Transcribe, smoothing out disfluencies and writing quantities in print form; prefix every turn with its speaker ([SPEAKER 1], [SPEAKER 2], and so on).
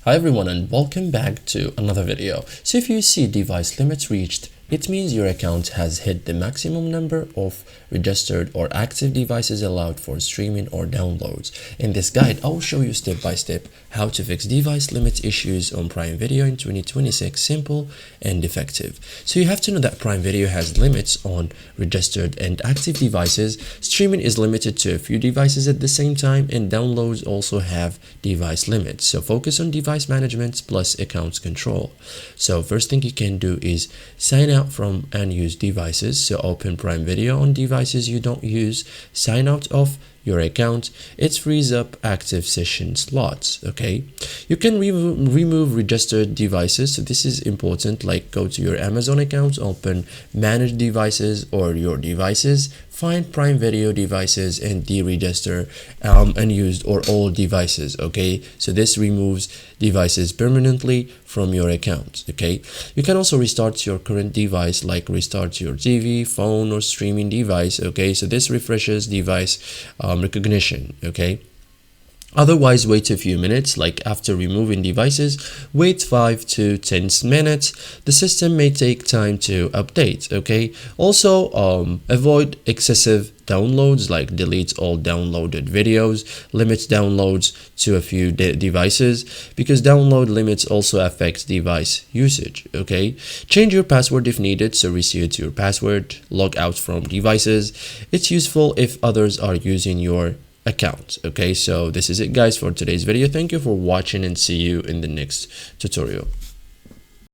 [SPEAKER 1] Hi everyone and welcome back to another video. So if you see device limits reached, it means your account has hit the maximum number of registered or active devices allowed for streaming or downloads. In this guide, I will show you step by step how to fix device limit issues on Prime Video in 2026, simple and effective. So you have to know that Prime Video has limits on registered and active devices. Streaming is limited to a few devices at the same time, and downloads also have device limits. So focus on device management plus accounts control. So first thing you can do is sign out from unused devices. So open Prime Video on devices you don't use, sign out of your account. It frees up active session slots. Okay, you can remove registered devices, so this is important, like go to your Amazon account, open manage devices or your devices, find Prime Video devices and deregister unused or old devices. Okay, so this removes devices permanently from your account. Okay, you can also restart your current device, like restart your TV, phone or streaming device. Okay, so this refreshes device recognition. Okay, otherwise wait a few minutes. Like after removing devices, wait 5 to 10 minutes. The system may take time to update. Okay, also avoid excessive downloads, like delete all downloaded videos, limit downloads to a few devices, because download limits also affect device usage. Okay, change your password if needed, so reset your password, log out from devices. It's useful if others are using your account. Okay, so this is it guys for today's video. Thank you for watching and see you in the next tutorial.